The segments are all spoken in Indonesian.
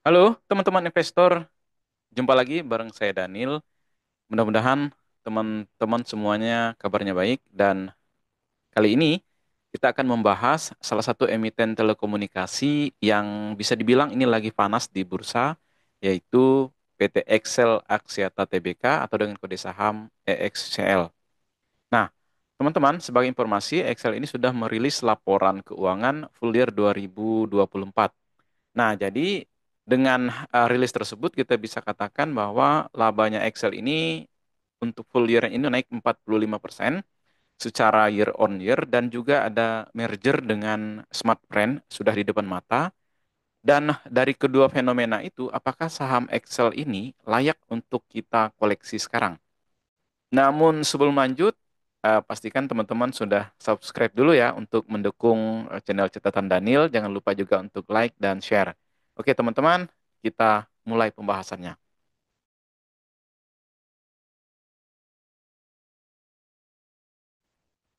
Halo teman-teman investor, jumpa lagi bareng saya Daniel. Mudah-mudahan teman-teman semuanya kabarnya baik dan kali ini kita akan membahas salah satu emiten telekomunikasi yang bisa dibilang ini lagi panas di bursa, yaitu PT Excel Axiata Tbk atau dengan kode saham EXCL. Nah, teman-teman, sebagai informasi, Excel ini sudah merilis laporan keuangan full year 2024. Nah, jadi dengan rilis tersebut kita bisa katakan bahwa labanya Excel ini untuk full year ini naik 45% secara year on year dan juga ada merger dengan Smartfren sudah di depan mata. Dan dari kedua fenomena itu, apakah saham Excel ini layak untuk kita koleksi sekarang? Namun sebelum lanjut, pastikan teman-teman sudah subscribe dulu ya untuk mendukung channel Catatan Daniel. Jangan lupa juga untuk like dan share. Oke teman-teman, kita mulai pembahasannya.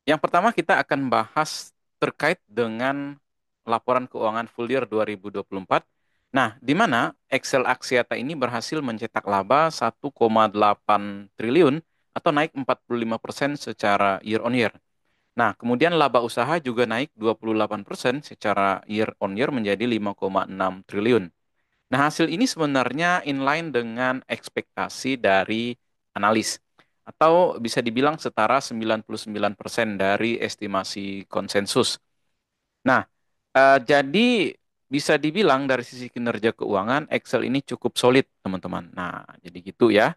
Yang pertama kita akan bahas terkait dengan laporan keuangan full year 2024. Nah, di mana Excel Axiata ini berhasil mencetak laba 1,8 triliun atau naik 45% secara year on year. Nah, kemudian laba usaha juga naik 28% secara year on year menjadi 5,6 triliun. Nah, hasil ini sebenarnya inline dengan ekspektasi dari analis atau bisa dibilang setara 99% dari estimasi konsensus. Nah, jadi bisa dibilang dari sisi kinerja keuangan Excel ini cukup solid, teman-teman. Nah, jadi gitu ya,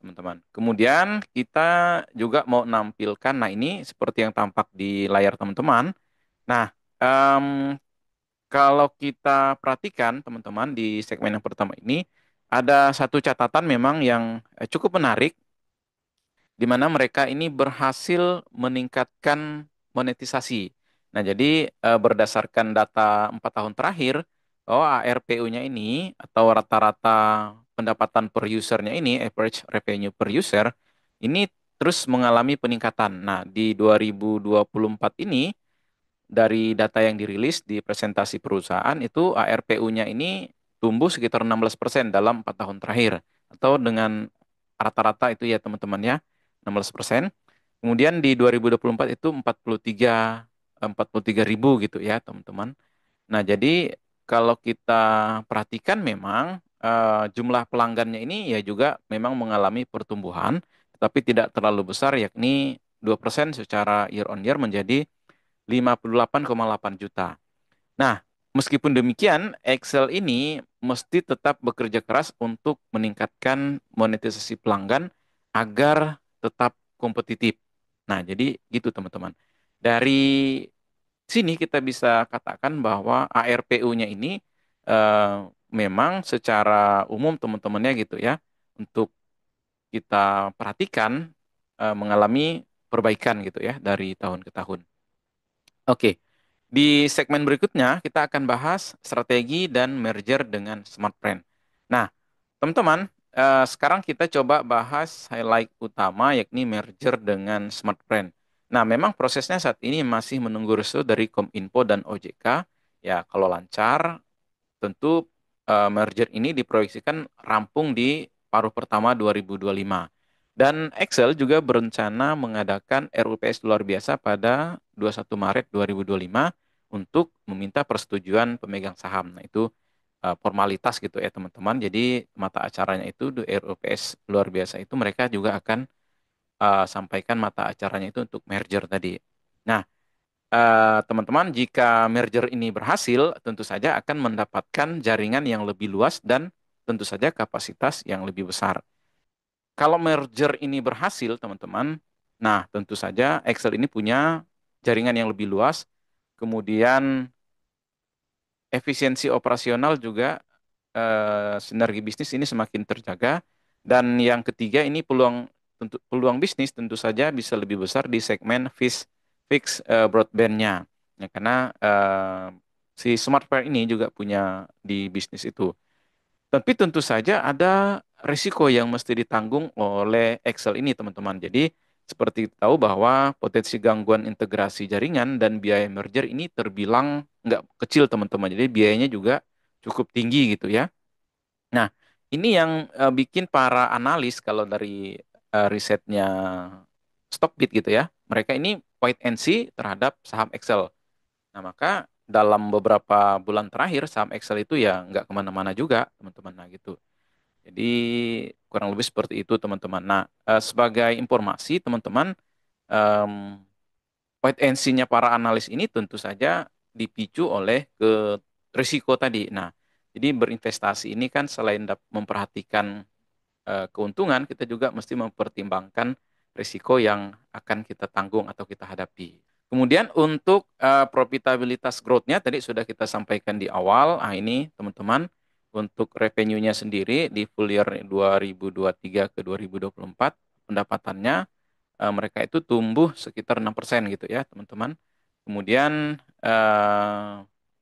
teman-teman. Kemudian kita juga mau nampilkan, nah ini seperti yang tampak di layar teman-teman. Nah, em, kalau kita perhatikan teman-teman di segmen yang pertama ini, ada satu catatan memang yang cukup menarik, di mana mereka ini berhasil meningkatkan monetisasi. Nah, jadi berdasarkan data 4 tahun terakhir, bahwa ARPU-nya ini atau rata-rata pendapatan per usernya ini, average revenue per user, ini terus mengalami peningkatan. Nah, di 2024 ini, dari data yang dirilis di presentasi perusahaan itu ARPU-nya ini tumbuh sekitar 16% dalam 4 tahun terakhir. Atau dengan rata-rata itu ya teman-teman ya, 16%. Kemudian di 2024 itu 43 ribu gitu ya teman-teman. Nah, jadi kalau kita perhatikan memang jumlah pelanggannya ini ya juga memang mengalami pertumbuhan, tetapi tidak terlalu besar, yakni 2% secara year on year menjadi 58,8 juta. Nah, meskipun demikian, Excel ini mesti tetap bekerja keras untuk meningkatkan monetisasi pelanggan agar tetap kompetitif. Nah, jadi gitu teman-teman. Dari sini kita bisa katakan bahwa ARPU-nya ini eh, memang secara umum teman-temannya gitu ya, untuk kita perhatikan mengalami perbaikan gitu ya dari tahun ke tahun. Oke, di segmen berikutnya kita akan bahas strategi dan merger dengan Smartfren. Nah, teman-teman, sekarang kita coba bahas highlight utama yakni merger dengan Smartfren. Nah, memang prosesnya saat ini masih menunggu restu dari Kominfo dan OJK. Ya, kalau lancar, tentu merger ini diproyeksikan rampung di paruh pertama 2025. Dan Excel juga berencana mengadakan RUPS luar biasa pada 21 Maret 2025 untuk meminta persetujuan pemegang saham. Nah, itu formalitas gitu ya teman-teman. Jadi mata acaranya itu di RUPS luar biasa itu mereka juga akan sampaikan mata acaranya itu untuk merger tadi. Nah, teman-teman, jika merger ini berhasil, tentu saja akan mendapatkan jaringan yang lebih luas dan tentu saja kapasitas yang lebih besar. Kalau merger ini berhasil, teman-teman, nah tentu saja Excel ini punya jaringan yang lebih luas, kemudian efisiensi operasional juga, sinergi bisnis ini semakin terjaga, dan yang ketiga ini peluang bisnis tentu saja bisa lebih besar di segmen fix broadband-nya. Ya, karena si Smartfren ini juga punya di bisnis itu. Tapi tentu saja ada risiko yang mesti ditanggung oleh Excel ini, teman-teman. Jadi, seperti tahu bahwa potensi gangguan integrasi jaringan dan biaya merger ini terbilang nggak kecil, teman-teman. Jadi, biayanya juga cukup tinggi gitu ya. Nah, ini yang bikin para analis kalau dari risetnya Stockbit gitu ya, mereka ini wait and see terhadap saham Excel. Nah, maka dalam beberapa bulan terakhir saham Excel itu ya nggak kemana-mana juga, teman-teman. Nah, gitu. Jadi kurang lebih seperti itu, teman-teman. Nah, sebagai informasi, teman-teman, em, wait and see-nya para analis ini tentu saja dipicu oleh ke risiko tadi. Nah, jadi berinvestasi ini kan selain memperhatikan keuntungan, kita juga mesti mempertimbangkan risiko yang akan kita tanggung atau kita hadapi. Kemudian untuk profitabilitas growth-nya tadi sudah kita sampaikan di awal. Ah, ini teman-teman, untuk revenue-nya sendiri di full year 2023 ke 2024, pendapatannya mereka itu tumbuh sekitar 6% gitu ya, teman-teman. Kemudian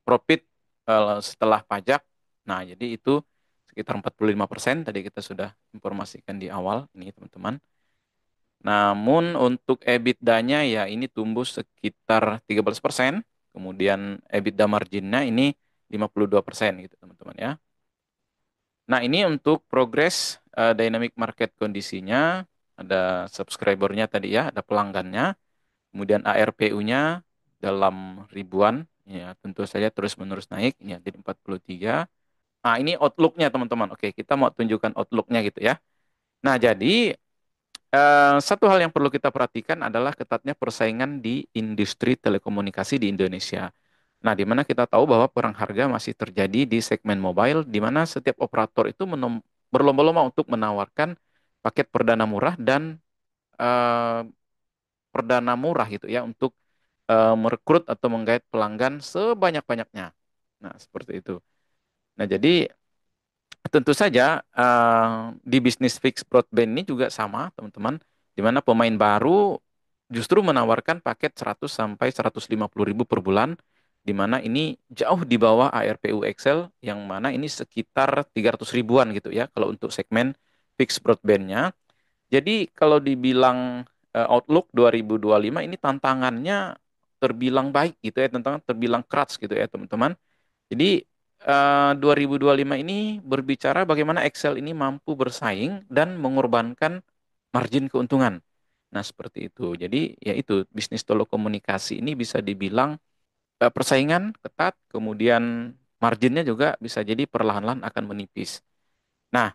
profit setelah pajak, nah jadi itu sekitar 45%, tadi kita sudah informasikan di awal ini, teman-teman. Namun untuk EBITDA-nya ya ini tumbuh sekitar 13%, kemudian EBITDA marginnya ini 52% gitu, teman-teman ya. Nah, ini untuk progres dynamic market kondisinya, ada subscribernya tadi ya, ada pelanggannya, kemudian ARPU-nya dalam ribuan, ya tentu saja terus-menerus naik, ya jadi 43. Nah, ini outlook-nya teman-teman. Oke, kita mau tunjukkan outlook-nya gitu ya. Nah, jadi satu hal yang perlu kita perhatikan adalah ketatnya persaingan di industri telekomunikasi di Indonesia. Nah, di mana kita tahu bahwa perang harga masih terjadi di segmen mobile, di mana setiap operator itu berlomba-lomba untuk menawarkan paket perdana murah dan eh, perdana murah gitu ya untuk merekrut atau menggait pelanggan sebanyak-banyaknya. Nah, seperti itu. Nah, jadi tentu saja di bisnis fixed broadband ini juga sama, teman-teman, di mana pemain baru justru menawarkan paket 100 sampai 150 ribu per bulan, di mana ini jauh di bawah ARPU Excel, yang mana ini sekitar 300 ribuan gitu ya, kalau untuk segmen fixed broadband-nya. Jadi kalau dibilang Outlook 2025 ini tantangannya terbilang baik gitu ya, tantangan terbilang keras gitu ya, teman-teman. Jadi 2025 ini berbicara bagaimana Excel ini mampu bersaing dan mengorbankan margin keuntungan. Nah, seperti itu. Jadi, ya itu, bisnis telekomunikasi ini bisa dibilang persaingan ketat, kemudian marginnya juga bisa jadi perlahan-lahan akan menipis. Nah,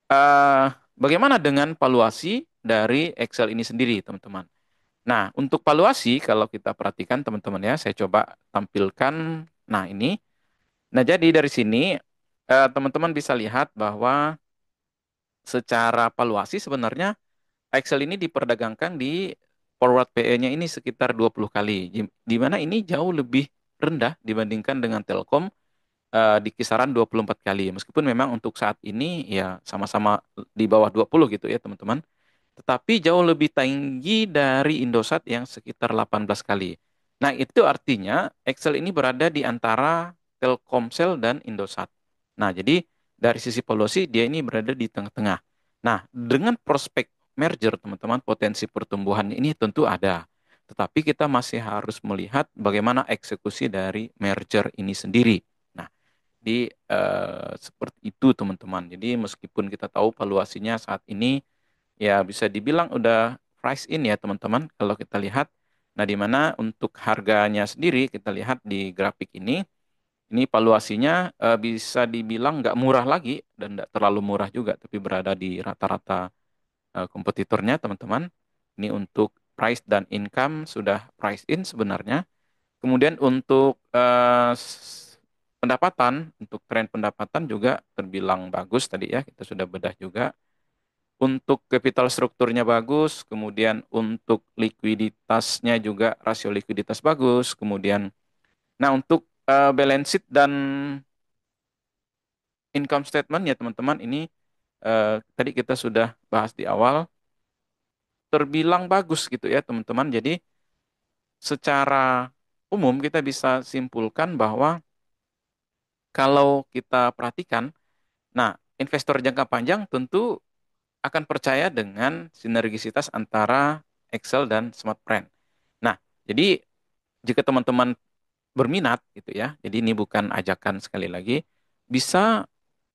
eh, bagaimana dengan valuasi dari Excel ini sendiri, teman-teman? Nah, untuk valuasi, kalau kita perhatikan, teman-teman ya, saya coba tampilkan. Nah, ini. Nah, jadi dari sini teman-teman bisa lihat bahwa secara valuasi sebenarnya Excel ini diperdagangkan di forward PE-nya ini sekitar 20 kali. Di mana ini jauh lebih rendah dibandingkan dengan Telkom di kisaran 24 kali. Meskipun memang untuk saat ini ya sama-sama di bawah 20 gitu ya, teman-teman. Tetapi jauh lebih tinggi dari Indosat yang sekitar 18 kali. Nah, itu artinya Excel ini berada di antara Telkomsel dan Indosat. Nah, jadi dari sisi polusi dia ini berada di tengah-tengah. Nah, dengan prospek merger, teman-teman, potensi pertumbuhan ini tentu ada. Tetapi kita masih harus melihat bagaimana eksekusi dari merger ini sendiri. Nah, seperti itu, teman-teman. Jadi meskipun kita tahu valuasinya saat ini ya bisa dibilang udah price in ya, teman-teman, kalau kita lihat. Nah, di mana untuk harganya sendiri kita lihat di grafik ini valuasinya bisa dibilang nggak murah lagi dan nggak terlalu murah juga, tapi berada di rata-rata kompetitornya, teman-teman. Ini untuk price dan income sudah price in sebenarnya. Kemudian untuk pendapatan, untuk tren pendapatan juga terbilang bagus tadi ya, kita sudah bedah juga. Untuk capital strukturnya bagus, kemudian untuk likuiditasnya juga rasio likuiditas bagus, kemudian nah untuk balance sheet dan income statement ya, teman-teman, ini tadi kita sudah bahas di awal, terbilang bagus gitu ya, teman-teman. Jadi secara umum kita bisa simpulkan bahwa kalau kita perhatikan, nah investor jangka panjang tentu akan percaya dengan sinergisitas antara Excel dan Smartfren. Nah, jadi jika teman-teman berminat gitu ya, jadi ini bukan ajakan, sekali lagi, bisa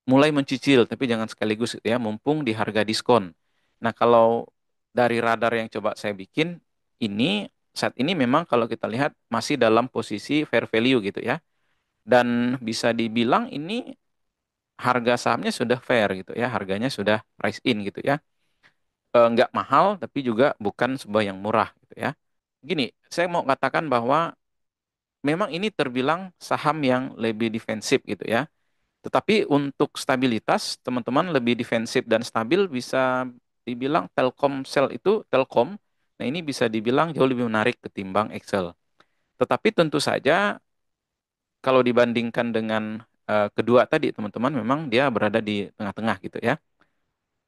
mulai mencicil, tapi jangan sekaligus gitu ya, mumpung di harga diskon. Nah, kalau dari radar yang coba saya bikin, ini saat ini memang kalau kita lihat masih dalam posisi fair value gitu ya. Dan bisa dibilang ini harga sahamnya sudah fair gitu ya, harganya sudah price in gitu ya. Nggak mahal, tapi juga bukan sebuah yang murah gitu ya. Gini, saya mau katakan bahwa memang ini terbilang saham yang lebih defensif gitu ya. Tetapi untuk stabilitas, teman-teman lebih defensif dan stabil bisa dibilang Telkomsel itu Telkom. Nah, ini bisa dibilang jauh lebih menarik ketimbang Excel. Tetapi tentu saja kalau dibandingkan dengan kedua tadi, teman-teman memang dia berada di tengah-tengah gitu ya.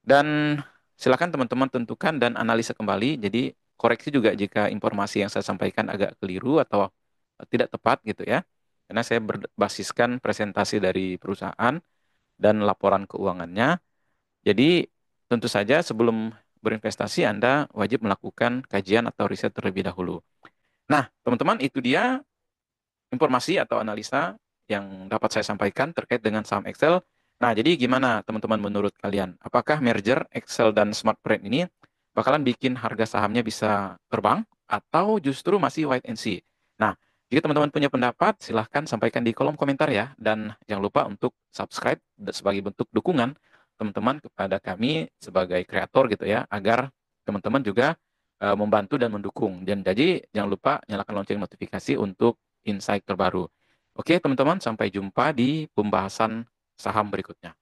Dan silakan teman-teman tentukan dan analisa kembali. Jadi koreksi juga jika informasi yang saya sampaikan agak keliru atau tidak tepat gitu ya. Karena saya berbasiskan presentasi dari perusahaan dan laporan keuangannya. Jadi tentu saja sebelum berinvestasi Anda wajib melakukan kajian atau riset terlebih dahulu. Nah, teman-teman itu dia informasi atau analisa yang dapat saya sampaikan terkait dengan saham Excel. Nah, jadi gimana teman-teman menurut kalian? Apakah merger Excel dan Smartfren ini bakalan bikin harga sahamnya bisa terbang atau justru masih wait and see? Nah, jika teman-teman punya pendapat, silahkan sampaikan di kolom komentar ya. Dan jangan lupa untuk subscribe sebagai bentuk dukungan teman-teman kepada kami sebagai kreator gitu ya, agar teman-teman juga membantu dan mendukung. Dan jadi jangan lupa nyalakan lonceng notifikasi untuk insight terbaru. Oke, teman-teman, sampai jumpa di pembahasan saham berikutnya.